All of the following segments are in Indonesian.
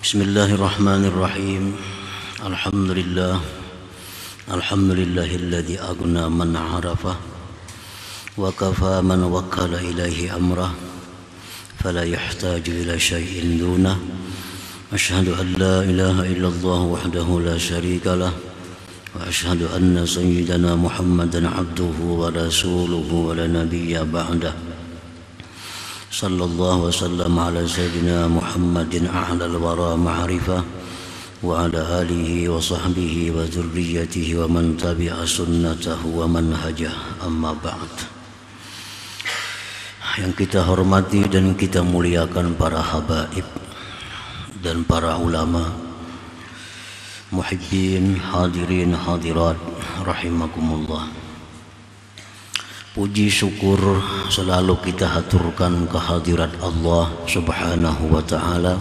Bismillahirrahmanirrahim. Alhamdulillah. Alhamdulillahilladzi aghna man 'arafa wa kafa man wakkala ilaihi amrah fala yahtaju ila syai'in dunah. Asyhadu an la ilaha illallah wahdahu la syarikalah wa asyhadu anna sayyidana Muhammadan 'abduhu wa rasuluhu wa la nabiyya ba'dah. Sallallahu wasallam ala sayyidina Muhammadin a'lal wara ma'rifah wa ala alihi wa sahbihi wa dzurriyyatihi wa man tabi'a sunnatahu wa manhajah, amma ba'd. Yang kita hormati dan kita muliakan para habaib dan para ulama, muhibbin, hadirin, hadirat rahimakumullah. Puji syukur selalu kita haturkan kehadirat Allah Subhanahu wa ta'ala,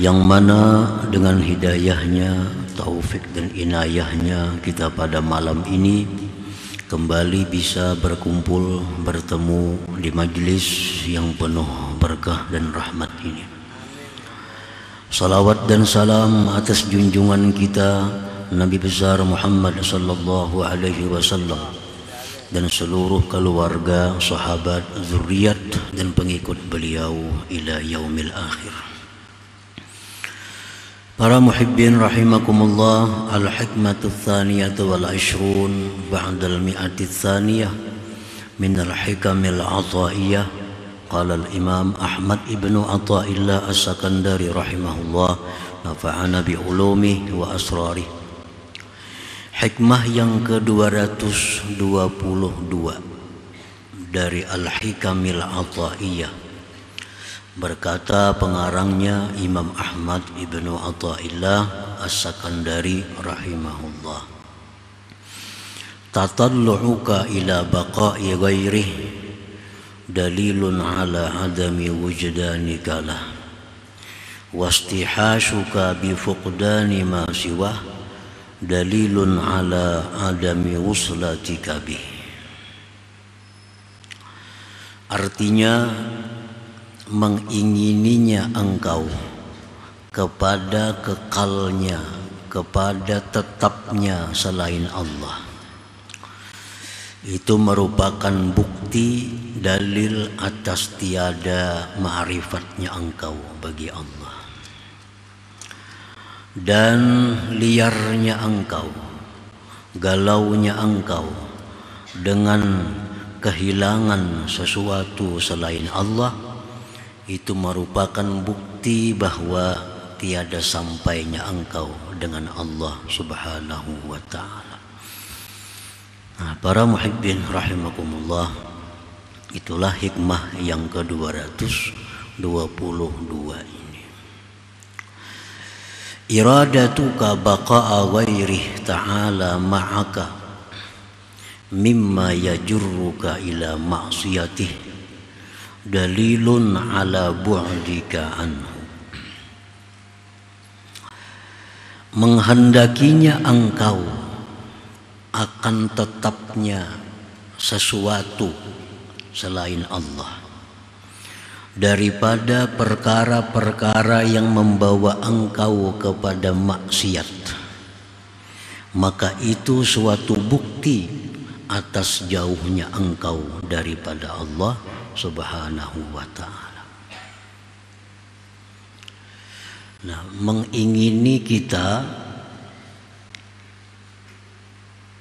yang mana dengan hidayahnya, taufik dan inayahnya kita pada malam ini kembali bisa berkumpul, bertemu di majlis yang penuh berkah dan rahmat ini. Salawat dan salam atas junjungan kita Nabi besar Muhammad sallallahu alaihi wasallam dan seluruh keluarga, sahabat, zuriat dan pengikut beliau ila yaumil akhir. Para muhibbin rahimakumullah, al-hikmatu tsaniyatu wal 'ishrun ba'da al-mi'ati tsaniyah min al-hikamil 'athaiyah. Qala al-imam Ahmad ibnu Athaillah as-Sakandari rahimahullah, nafa'ana bi ulumihi wa asrarihi. Hikmah yang ke-222 dari Al-Hikamil Athaiyah. Berkata pengarangnya Imam Ahmad ibnu Athaillah as-Sakandari rahimahullah, tatallu'uka ila baqa'i ghairih dalilun ala adami wujdanika lah, wastihashuka bi fuqdani ma siwah dalilun ala adami wuslatika bih. Artinya, mengingininya engkau kepada kekalnya, kepada tetapnya selain Allah, itu merupakan bukti dalil atas tiada ma'rifatnya engkau bagi Allah. Dan liarnya engkau, galaunya engkau dengan kehilangan sesuatu selain Allah, itu merupakan bukti bahwa tiada sampainya engkau dengan Allah Subhanahu wa ta'ala. Nah, para muhibbin rahimakumullah, itulah hikmah yang ke-222 ini. Iradatuka baqa'a ghairih ta'ala ma'aka mimma yajurruka ila ma'siyatih dalilun ala bu'dika anhu. Menghendakinya engkau akan tetapnya sesuatu selain Allah daripada perkara-perkara yang membawa engkau kepada maksiat, maka itu suatu bukti atas jauhnya engkau daripada Allah Subhanahu wa ta'ala. Nah, mengingini kita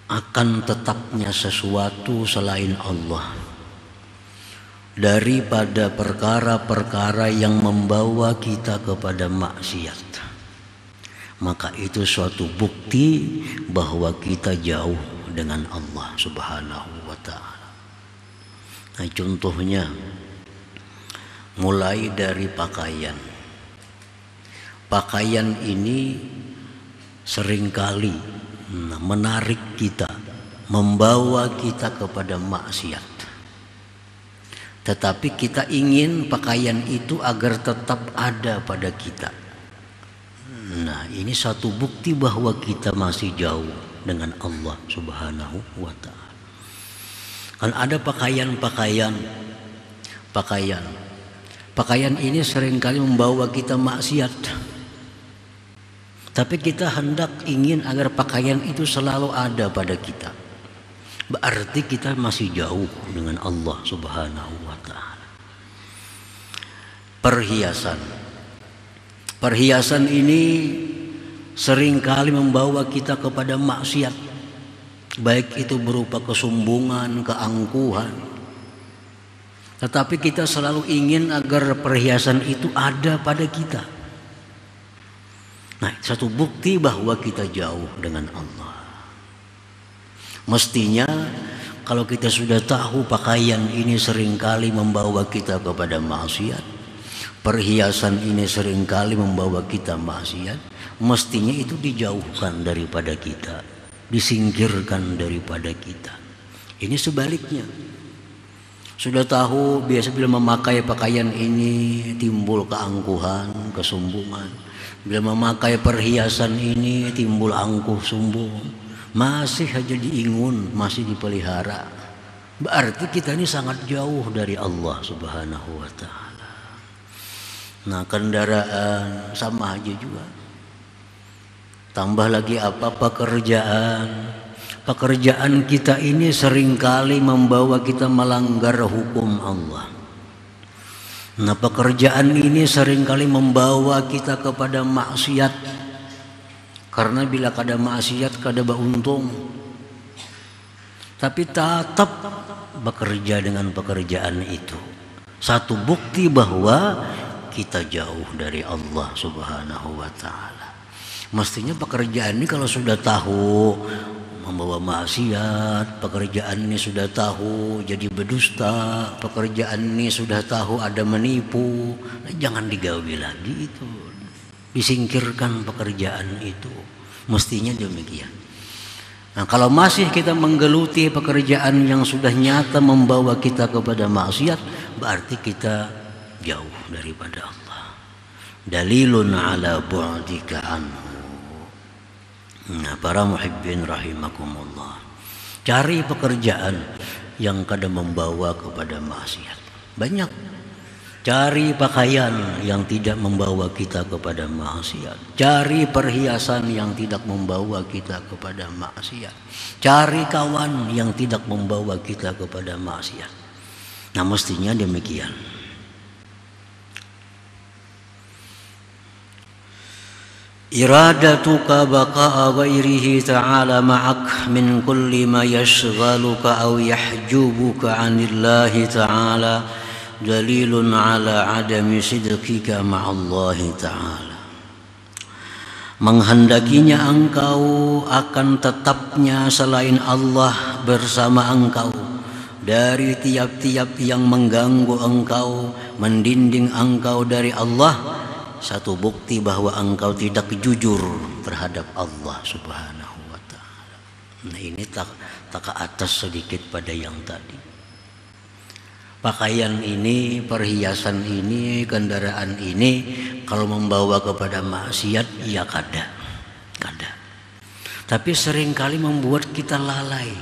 akan tetapnya sesuatu selain Allah daripada perkara-perkara yang membawa kita kepada maksiat, maka itu suatu bukti bahwa kita jauh dengan Allah Subhanahu wa ta'ala. Nah, contohnya mulai dari pakaian. Pakaian ini seringkali menarik kita, membawa kita kepada maksiat. Tetapi kita ingin pakaian itu agar tetap ada pada kita. Nah, ini satu bukti bahwa kita masih jauh dengan Allah Subhanahu wa ta'ala. Kan ada pakaian Pakaian ini seringkali membawa kita maksiat. Tapi kita hendak ingin agar pakaian itu selalu ada pada kita. Berarti kita masih jauh dengan Allah Subhanahu wa ta'ala. Perhiasan. Perhiasan ini seringkali membawa kita kepada maksiat. Baik itu berupa kesombongan, keangkuhan. Tetapi kita selalu ingin agar perhiasan itu ada pada kita. Nah, satu bukti bahwa kita jauh dengan Allah. Mestinya kalau kita sudah tahu pakaian ini seringkali membawa kita kepada maksiat, perhiasan ini seringkali membawa kita maksiat, mestinya itu dijauhkan daripada kita, disingkirkan daripada kita. Ini sebaliknya. Sudah tahu biasa bila memakai pakaian ini timbul keangkuhan, kesombongan. Bila memakai perhiasan ini timbul angkuh, sombong. Masih aja diingun, masih dipelihara. Berarti kita ini sangat jauh dari Allah Subhanahu wa ta'ala. Nah, kendaraan sama aja juga. Tambah lagi apa? Pekerjaan. Pekerjaan kita ini seringkali membawa kita melanggar hukum Allah. Nah, pekerjaan ini seringkali membawa kita kepada maksiat. Karena bila kada maksiat kada beruntung. Tapi tetap bekerja dengan pekerjaan itu. Satu bukti bahwa kita jauh dari Allah Subhanahu wa ta'ala. Mestinya pekerjaan ini kalau sudah tahu membawa maksiat, pekerjaan ini sudah tahu jadi berdusta, pekerjaan ini sudah tahu ada menipu, nah, jangan digawi lagi itu, disingkirkan pekerjaan itu, mestinya demikian. Nah, kalau masih kita menggeluti pekerjaan yang sudah nyata membawa kita kepada maksiat, berarti kita jauh daripada Allah. Dalilun ala bu'dika anhu. Nah, para muhibbin rahimakumullah, cari pekerjaan yang kadang membawa kepada maksiat. Banyak. Cari pakaian yang tidak membawa kita kepada maksiat. Cari perhiasan yang tidak membawa kita kepada maksiat. Cari kawan yang tidak membawa kita kepada maksiat. Nah, mestinya demikian. Iradatuka baqa'a ghairihi ta'ala ma'ak min kulli ma yashghaluka aw yahjubuka 'anillahi ta'ala dalilun 'ala 'adami sidqika ma'allahi ta'ala. Menghendakinya engkau akan tetapnya selain Allah bersama engkau dari tiap-tiap yang mengganggu engkau, mendinding engkau dari Allah. Satu bukti bahwa engkau tidak jujur terhadap Allah Subhanahu wa ta'ala. Nah, ini tak ke atas sedikit pada yang tadi. Pakaian ini, perhiasan ini, kendaraan ini kalau membawa kepada maksiat, ya kada. Tapi seringkali membuat kita lalai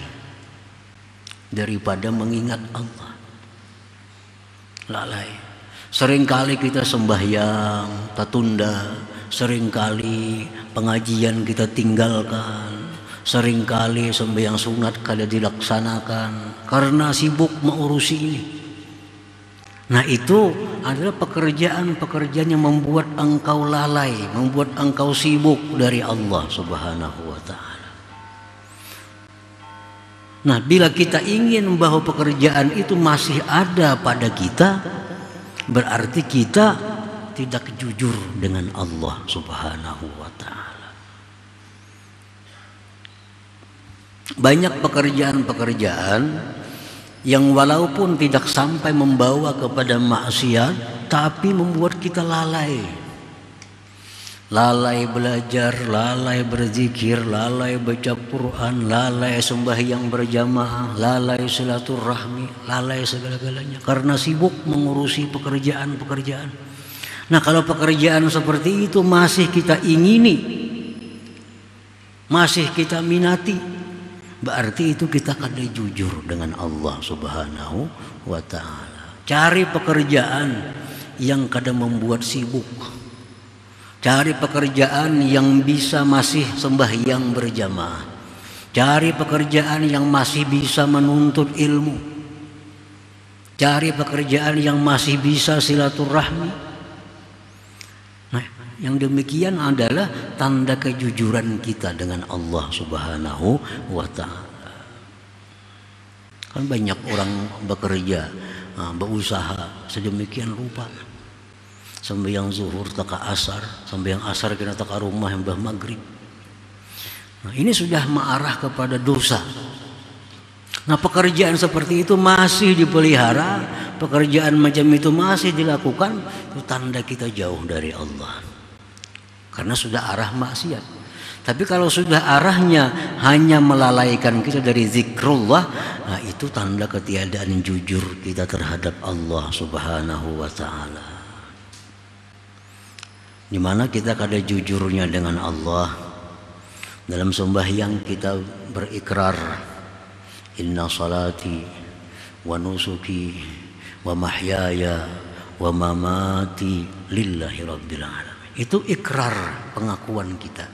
daripada mengingat Allah. Lalai. Seringkali kita sembahyang, tak tunda. Seringkali pengajian kita tinggalkan. Seringkali sembahyang sunat kada dilaksanakan karena sibuk mengurusi ini. Nah, itu adalah pekerjaan-pekerjaan yang membuat engkau lalai, membuat engkau sibuk dari Allah Subhanahu wa ta'ala. Nah, bila kita ingin bahwa pekerjaan itu masih ada pada kita, berarti kita tidak jujur dengan Allah Subhanahu wa ta'ala. Banyak pekerjaan-pekerjaan yang walaupun tidak sampai membawa kepada maksiat, tapi membuat kita lalai. Lalai belajar, lalai berzikir, lalai baca Quran, lalai sembahyang berjamaah, lalai silaturahmi, lalai segala-galanya karena sibuk mengurusi pekerjaan-pekerjaan. Nah, kalau pekerjaan seperti itu masih kita ingini, masih kita minati, berarti itu kita kada jujur dengan Allah Subhanahu wa ta'ala. Cari pekerjaan yang kadang membuat sibuk. Cari pekerjaan yang bisa masih sembahyang berjamaah. Cari pekerjaan yang masih bisa menuntut ilmu. Cari pekerjaan yang masih bisa silaturahmi. Nah, yang demikian adalah tanda kejujuran kita dengan Allah Subhanahu wa ta'ala. Kan banyak orang bekerja, berusaha sedemikian rupa. Sembahyang zuhur taka asar, sembahyang asar kena taka rumah yang maghrib. Nah, ini sudah mengarah kepada dosa. Nah, pekerjaan seperti itu masih dipelihara, pekerjaan macam itu masih dilakukan, itu tanda kita jauh dari Allah. Karena sudah arah maksiat. Tapi kalau sudah arahnya hanya melalaikan kita dari zikrullah, nah itu tanda ketiadaan jujur kita terhadap Allah Subhanahu wa ta'ala. Di mana kita kada jujurnya dengan Allah. Dalam sembahyang kita berikrar, inna salati wa nusuki wa mahyaya wa mamati lillahi rabbil alamin. Itu ikrar, pengakuan kita.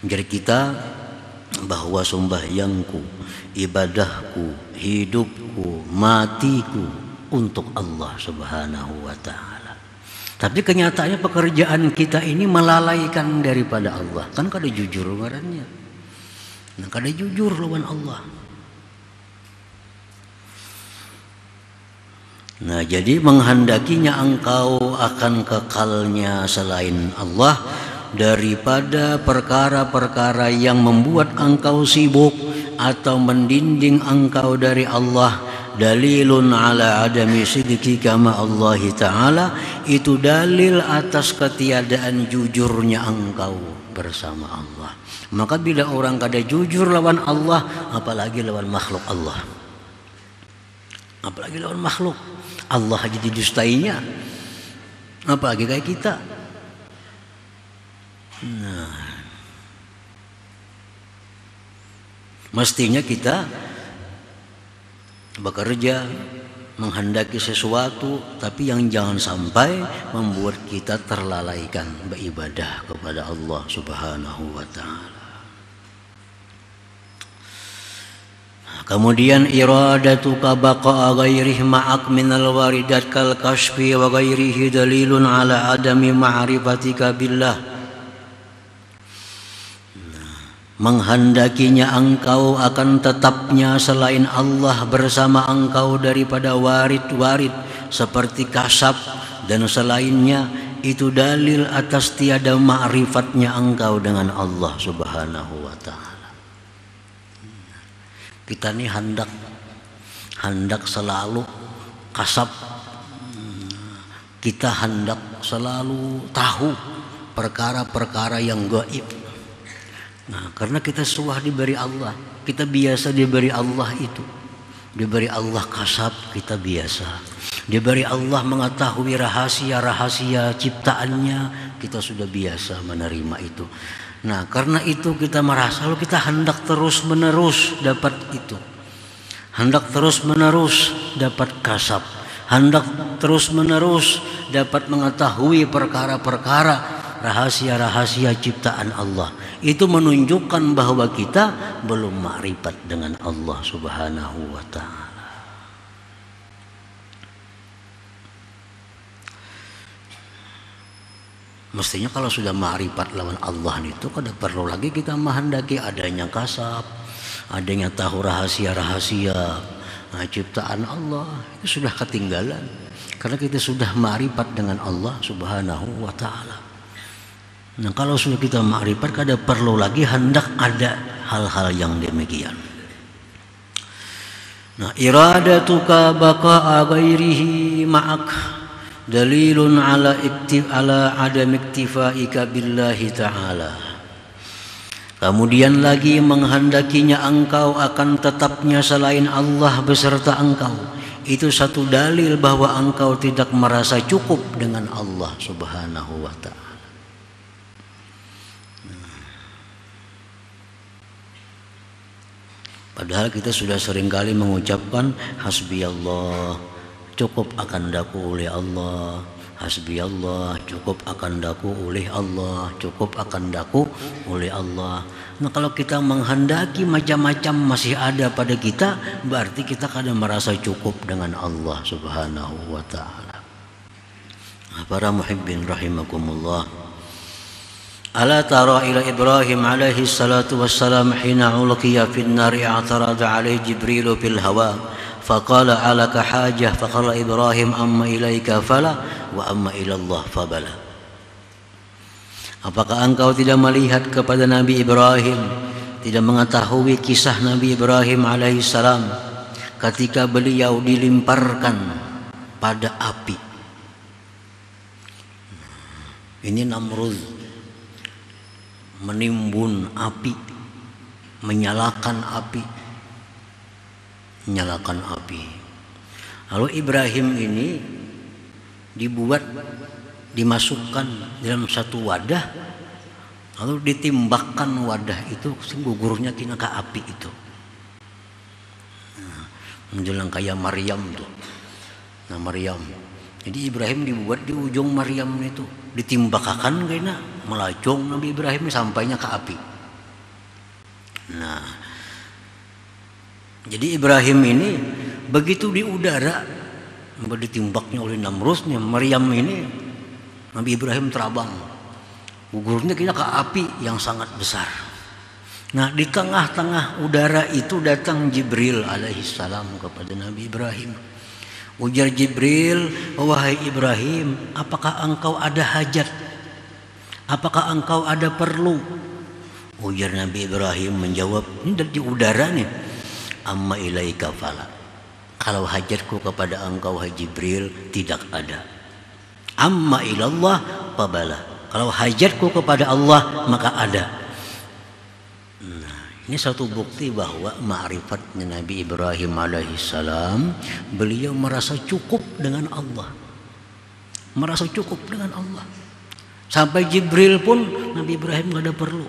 Jadi kita bahwa sembahyangku, ibadahku, hidupku, matiku untuk Allah Subhanahu wa ta'ala. Tapi kenyataannya pekerjaan kita ini melalaikan daripada Allah. Kan kada jujur ngarannya. Nah, kada jujur lawan Allah. Nah, jadi menghendakinya engkau akan kekalnya selain Allah daripada perkara-perkara yang membuat engkau sibuk atau mendinding engkau dari Allah. Dalilun ala adami sidqika ma Allah Ta'ala, itu dalil atas ketiadaan jujurnya engkau bersama Allah. Maka bila orang kada jujur lawan Allah, apalagi lawan makhluk Allah. Apalagi lawan makhluk Allah aja didustainya, apalagi kayak kita. Nah, mestinya kita bekerja menghendaki sesuatu, tapi yang jangan sampai membuat kita terlalaikan beribadah kepada Allah Subhanahu wa ta'ala. Kemudian iradatuka baqa'a ghairihi ma'ak minal waridat kal kashfi wa ghairihi dalilun ala adami ma'rifatika billah. Menghendakinya engkau akan tetapnya selain Allah bersama engkau daripada warid-warid seperti kasab dan selainnya, itu dalil atas tiada ma'rifatnya engkau dengan Allah Subhanahu wa ta'ala. Kita ini hendak selalu kasab, kita hendak selalu tahu perkara-perkara yang gaib. Nah, karena kita suah diberi Allah, kita biasa diberi Allah itu. Diberi Allah kasab, kita biasa. Diberi Allah mengetahui rahasia-rahasia ciptaannya, kita sudah biasa menerima itu. Nah, karena itu kita merasa kita hendak terus-menerus dapat itu. Hendak terus-menerus dapat kasab. Hendak terus-menerus dapat mengetahui perkara-perkara, rahasia-rahasia ciptaan Allah. Itu menunjukkan bahwa kita belum ma'rifat dengan Allah Subhanahu wa ta'ala. Mestinya kalau sudah ma'rifat lawan Allah itu kada perlu lagi kita menghendaki adanya kasab, adanya tahu rahasia-rahasia ciptaan Allah. Itu sudah ketinggalan karena kita sudah ma'rifat dengan Allah Subhanahu wa ta'ala. Nah, kalau sudah kita ma'rifat, kada perlu lagi hendak ada hal-hal yang demikian. Nah, iradatuka baqa'a ghairihi ma'ak dalilun ala adam iktifaika billahi ta'ala. Kemudian lagi menghendakinya engkau akan tetapnya selain Allah beserta engkau, itu satu dalil bahwa engkau tidak merasa cukup dengan Allah Subhanahu wa ta'ala. Padahal kita sudah seringkali mengucapkan hasbiyallah, cukup akan daku oleh Allah. Hasbi Allah, cukup akan daku oleh Allah, cukup akan daku oleh Allah. Nah, kalau kita menghendaki macam-macam masih ada pada kita, berarti kita kadang merasa cukup dengan Allah Subhanahu wa ta'ala. Para muhibbin rahimakumullah, ala tara ila Ibrahim alaihi salatu wassalam hina ulqiya fin nari a'tarada alaihi Jibril fil hawa faqala alaka hajah faqala Ibrahim amma ilaika fala wa amma ilallah fabala. Apakah engkau tidak melihat kepada Nabi Ibrahim, tidak mengetahui kisah Nabi Ibrahim alaihissalam ketika beliau dilemparkan pada api? Ini Namrud menimbun api, menyalakan api. Lalu Ibrahim ini dimasukkan dalam satu wadah, lalu ditimbakkan wadah itu gugurnya kena ke api itu. Menjelang kayak Maryam tuh. Nah Maryam. Jadi Ibrahim dibuat di ujung Maryam itu, ditimbakakan kena melacung Nabi Ibrahim sampainya ke api. Nah, jadi Ibrahim ini begitu di udara ditimbaknya oleh Namrudnya, Maryam ini, Nabi Ibrahim terabang, gugurnya kena ke api yang sangat besar. Nah di tengah-tengah udara itu datang Jibril alaihissalam kepada Nabi Ibrahim. Ujar Jibril, wahai Ibrahim, apakah engkau ada hajat? Apakah engkau ada perlu? Ujar Nabi Ibrahim menjawab, ini dari udara nih, amma ilaika fala. Kalau hajatku kepada engkau wahai Jibril tidak ada. Amma ilallah fabala. Kalau hajatku kepada Allah maka ada. Nah, ini satu bukti bahwa ma'rifatnya Nabi Ibrahim alaihissalam, beliau merasa cukup dengan Allah. Merasa cukup dengan Allah. Sampai Jibril pun Nabi Ibrahim gak ada perlu.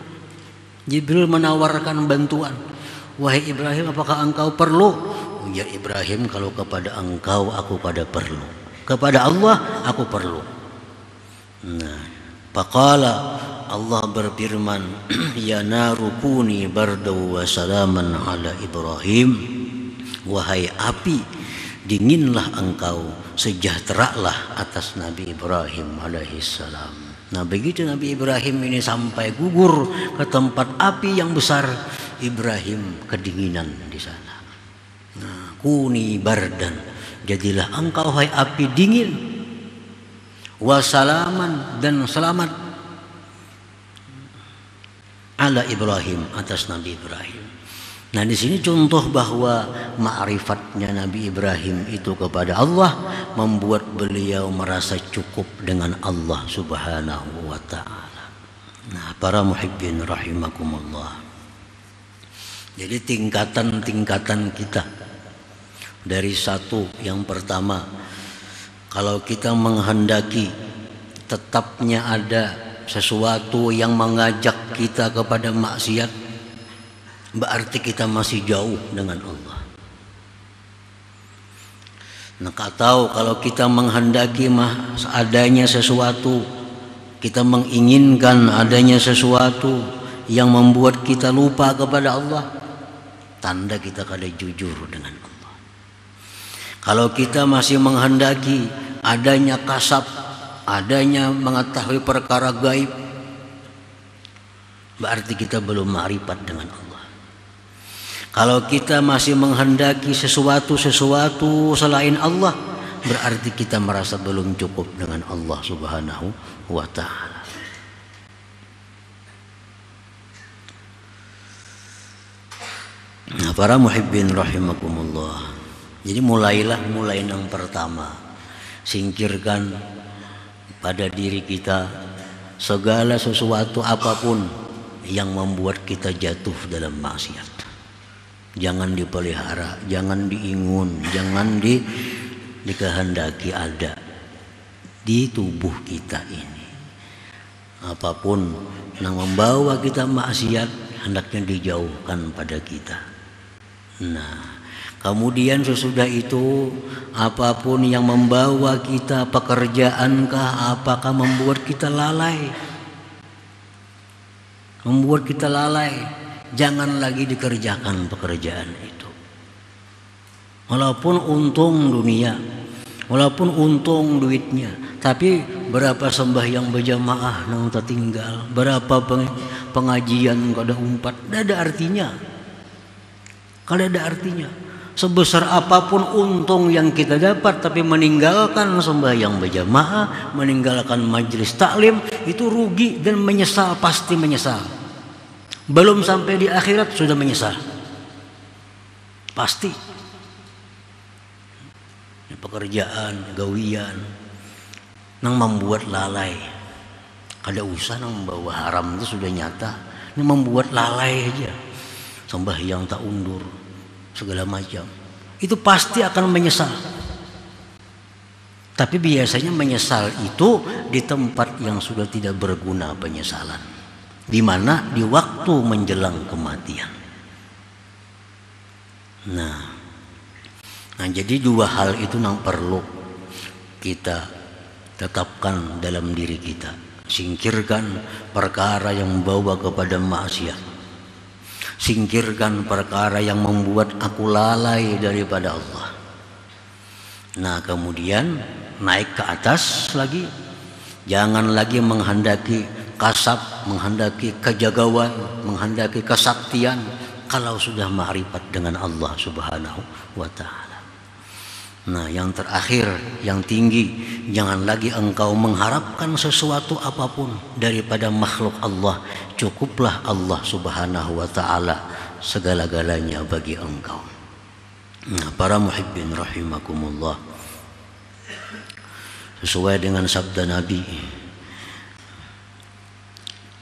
Jibril menawarkan bantuan. Wahai Ibrahim, apakah engkau perlu? Ya Ibrahim, kalau kepada engkau aku pada perlu, kepada Allah aku perlu. Nah, faqala, Allah berfirman, ya naru kuni bardaw wa salaman ala Ibrahim. Wahai api, dinginlah engkau, sejahteralah atas Nabi Ibrahim alaihissalam. Nah begitu Nabi Ibrahim ini sampai gugur ke tempat api yang besar, Ibrahim kedinginan di sana. Nah, kuni bardan, jadilah engkau hai api dingin, wasalaman dan selamat ala Ibrahim atas Nabi Ibrahim. Nah di sini contoh bahwa ma'rifatnya Nabi Ibrahim itu kepada Allah membuat beliau merasa cukup dengan Allah Subhanahu wa ta'ala. Nah para muhibbin rahimakumullah, jadi tingkatan-tingkatan kita. Dari satu, yang pertama, kalau kita menghendaki tetapnya ada sesuatu yang mengajak kita kepada maksiat, berarti kita masih jauh dengan Allah. Nah, atau kalau kita menghendaki adanya sesuatu, kita menginginkan adanya sesuatu yang membuat kita lupa kepada Allah, tanda kita kada jujur dengan Allah. Kalau kita masih menghendaki adanya kasab, adanya mengetahui perkara gaib, berarti kita belum ma'rifat dengan Allah. Kalau kita masih menghendaki sesuatu selain Allah, berarti kita merasa belum cukup dengan Allah Subhanahu wa ta'ala. Nah, para muhibbin rahimakumullah, jadi mulai yang pertama, singkirkan pada diri kita segala sesuatu apapun yang membuat kita jatuh dalam maksiat. Jangan dipelihara, jangan diingun, jangan dikehendaki ada di tubuh kita ini. Apapun yang membawa kita maksiat hendaknya dijauhkan pada kita. Nah, Kemudian sesudah itu apapun yang membawa kita, pekerjaankah, apakah membuat kita lalai? Membuat kita lalai, jangan lagi dikerjakan pekerjaan itu. Walaupun untung dunia, walaupun untung duitnya, tapi berapa sembahyang berjamaah nang tertinggal, berapa pengajian kada umpat, tidak ada artinya. Kada ada artinya. Sebesar apapun untung yang kita dapat, tapi meninggalkan sembahyang berjamaah, meninggalkan majelis taklim, itu rugi dan menyesal, pasti menyesal. Belum sampai di akhirat sudah menyesal, pasti. Pekerjaan, gawian, nang membuat lalai. Kada usah nang membawa haram itu sudah nyata. Ini membuat lalai aja. Sembahyang tak undur, segala macam, itu pasti akan menyesal. Tapi biasanya menyesal itu di tempat yang sudah tidak berguna penyesalan, di mana di waktu menjelang kematian. Nah jadi dua hal itu yang perlu kita tetapkan dalam diri kita. Singkirkan perkara yang membawa kepada maksiat, singkirkan perkara yang membuat aku lalai daripada Allah. Nah kemudian naik ke atas lagi, jangan lagi menghendaki kasab, menghendaki kejagawan, menghendaki kesaktian kalau sudah ma'rifat dengan Allah Subhanahu wa ta'ala. Nah yang terakhir, yang tinggi, jangan lagi engkau mengharapkan sesuatu apapun daripada makhluk Allah. Cukuplah Allah Subhanahu wa ta'ala segala-galanya bagi engkau. Nah para muhibbin rahimakumullah, sesuai dengan sabda Nabi,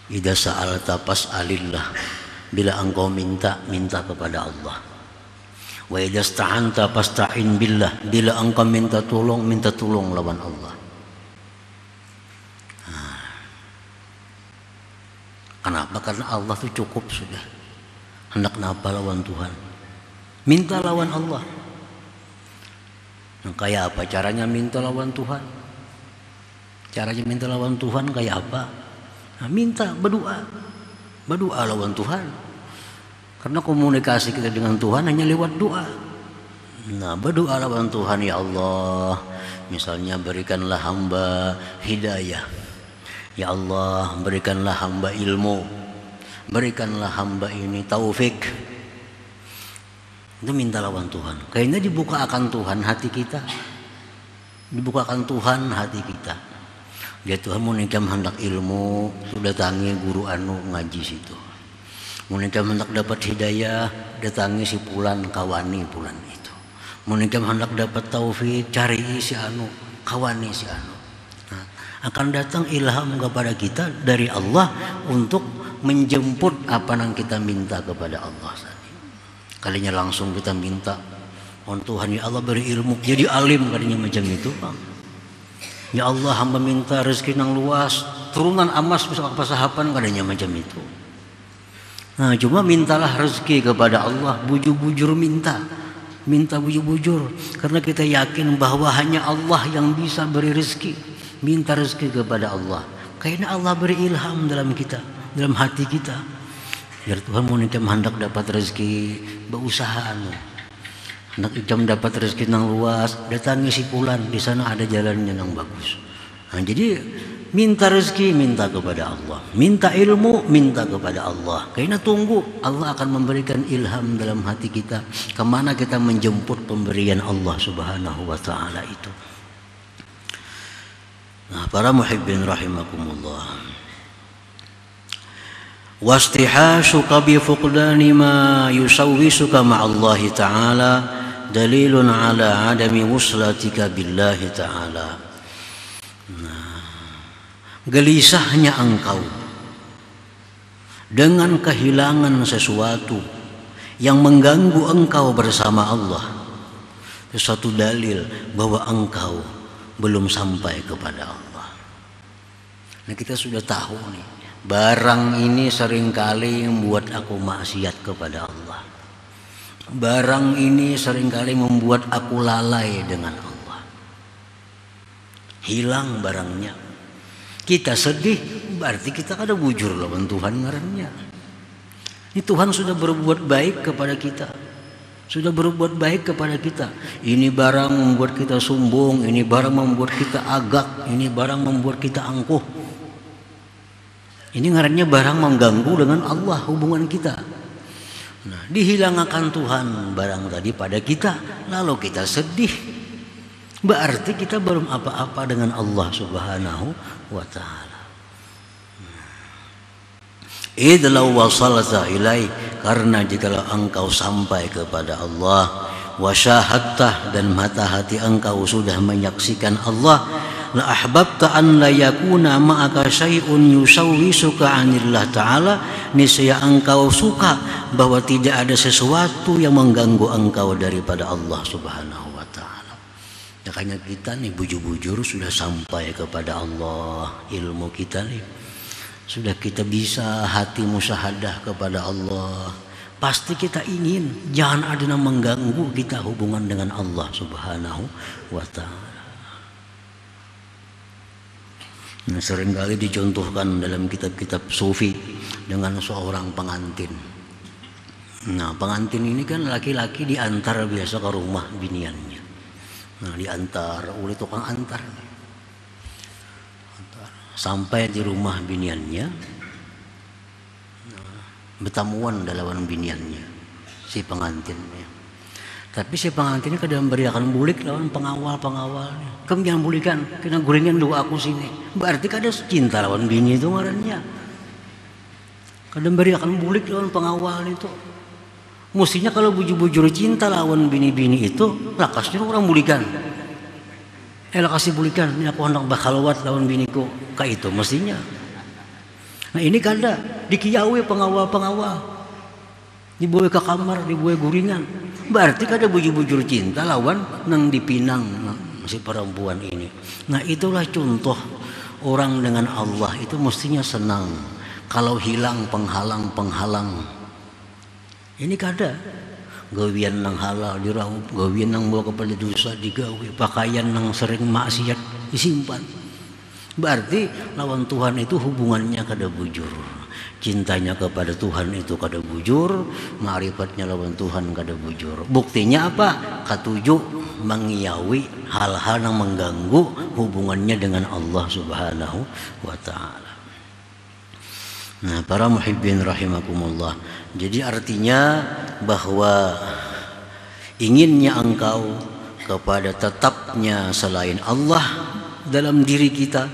idza sa'alta fas'alillah, bila engkau minta, minta kepada Allah. Wa idza sta'anta fasta'in billah, bila engkau minta tolong, minta tolong lawan Allah. Kenapa? Karena Allah itu cukup sudah. Hendak napa lawan Tuhan? Minta lawan Allah. Nah, kayak apa caranya minta lawan Tuhan? Caranya minta lawan Tuhan kayak apa? Nah, minta, berdoa. Berdoa lawan Tuhan. Karena komunikasi kita dengan Tuhan hanya lewat doa. Nah, berdoa lawan Tuhan, ya Allah, misalnya berikanlah hamba hidayah. Ya Allah, berikanlah hamba ilmu. Berikanlah hamba ini taufik. Itu minta lawan Tuhan. Kayaknya dibukakan Tuhan hati kita. Dibukakan Tuhan hati kita. Dia Tuhan mau nikam hendak ilmu, sudah datangi guru anu ngaji situ. Mau nikam hendak dapat hidayah, datangi si pulan, kawani pulan itu. Mau nikam hendak dapat taufik, cari si anu, kawani si anu. Nah, akan datang ilham kepada kita dari Allah untuk menjemput apa yang kita minta kepada Allah. Kalinya langsung kita minta, oh Tuhan ya Allah beri ilmu, jadi alim, kalinya macam itu Bang. Ya Allah hamba minta rezeki yang luas, turunan emas bisa kepasahapan, kalinya macam itu. Nah cuma mintalah rezeki kepada Allah, bujur-bujur minta bujur-bujur, karena kita yakin bahwa hanya Allah yang bisa beri rezeki. Minta rezeki kepada Allah, karena Allah beri ilham dalam kita, dalam hati kita. Biar Tuhan mau nikam hendak dapat rezeki, berusaha hendak ikam dapat rezeki yang luas, datangi si pulan, di sana ada jalannya yang bagus. Nah, jadi minta rezeki, minta kepada Allah. Minta ilmu, minta kepada Allah. Karena tunggu, Allah akan memberikan ilham dalam hati kita, kemana kita menjemput pemberian Allah Subhanahu wa ta'ala itu. Nah, para muhibbin rahimakumullah, wastihashuka bi fuqdani ma yusawwisuka ma'allahi ta'ala dalilun ala adami wuslatika billahi ta'ala. Gelisahnya engkau dengan kehilangan sesuatu yang mengganggu engkau bersama Allah, itu suatu dalil bahwa engkau belum sampai kepada Allah. Nah kita sudah tahu nih, barang ini seringkali membuat aku maksiat kepada Allah. barang ini seringkali membuat aku lalai dengan Allah. Hilang barangnya. Kita sedih, berarti kita kada bujur lawan Tuhan ngarannya. Ini Tuhan sudah berbuat baik kepada kita. Sudah berbuat baik kepada kita. Ini barang membuat kita sombong, ini barang membuat kita agak, ini barang membuat kita angkuh. Ini ngarannya barang mengganggu dengan Allah hubungan kita. Nah, dihilangkan Tuhan barang tadi pada kita, lalu kita sedih. Berarti kita belum apa-apa dengan Allah Subhanahu wa ta'ala. Idlau wasalta ilai, karena jikalau engkau sampai kepada Allah, wasyahadtah, dan mata hati engkau sudah menyaksikan Allah, la ahbabta an la yakuna ma'aka syai'un yusawwisuka 'anillah ta'ala, niscaya engkau suka bahwa tidak ada sesuatu yang mengganggu engkau daripada Allah Subhanahu wa ta'ala. Makanya kita nih bujur-bujur sudah sampai kepada Allah, ilmu kita nih sudah kita bisa hati musyahadah kepada Allah. Pasti kita ingin jangan ada yang mengganggu kita hubungan dengan Allah Subhanahu wa ta'ala. Nah, seringkali dicontohkan dalam kitab-kitab sufi dengan seorang pengantin. Nah, pengantin ini kan laki-laki diantar biasa ke rumah biniannya. Nah, diantar oleh tukang antar. Sampai di rumah biniannya, bertamuan lawan biniannya si pengantinnya. Tapi si pengantinnya kadang beriakan bulik lawan pengawal-pengawalnya. Kamu jangan bulikan, kena gorengan dua aku sini. Berarti kadang cinta lawan bini itu ngarannya. Kadang beriakan bulik lawan pengawal itu. Mestinya kalau bujur-bujur cinta lawan bini-bini itu, lakasnya orang bulikan. Kasih bulikan, ini aku hendak bakhalwat lawan biniku. Kayak itu mestinya. Nah ini kada dikiyawi pengawal-pengawal, dibawa ke kamar, dibawa guringan. Berarti kada bujur-bujur cinta lawan nang dipinang si perempuan ini. Nah itulah contoh orang dengan Allah itu mestinya senang. Kalau hilang penghalang-penghalang, ini kada. Gawian nang halal diraup, gawian nang bawa kepada dosa digawe, pakaian nang sering maksiat disimpan. Berarti lawan Tuhan itu hubungannya kada bujur. Cintanya kepada Tuhan itu kada bujur, ma'rifatnya lawan Tuhan kada bujur. Buktinya apa? Ketujuh, mengiyawi hal-hal yang mengganggu hubungannya dengan Allah Subhanahu wa ta'ala. Nah, para muhibbin rahimakumullah. Jadi artinya bahwa inginnya engkau kepada tetapnya selain Allah dalam diri kita,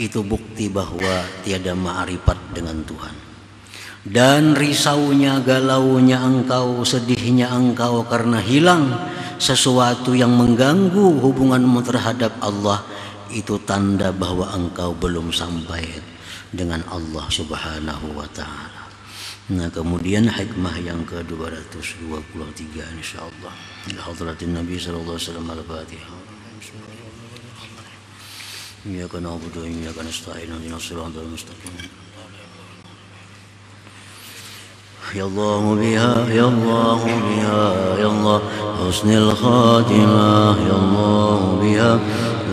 itu bukti bahwa tiada ma'rifat dengan Tuhan. Dan risaunya, galaunya engkau, sedihnya engkau karena hilang sesuatu yang mengganggu hubunganmu terhadap Allah, itu tanda bahwa engkau belum sampai dengan Allah Subhanahu wa ta'ala. Nah, kemudian hikmah yang ke-223 insyaallah. Ila hadratin Nabi sallallahu alaihi wasallam al-Fatihah. Iyyaka na'budu wa iyyaka nasta'in ihdinas siratal mustaqim. Ya Allah biha ya Allah biha ya Allah husnul khatimah ya Allah biha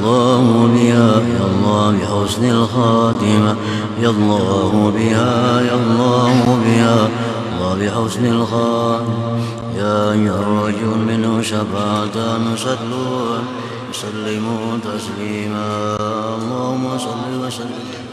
Allah biha ya Allah bi husnil khatimah ya Allah biha ya Allah biha Allah bi husnil khatimah ya rajul minhu syafa'atan sallu sallimu taslima Allahumma salli wa sallim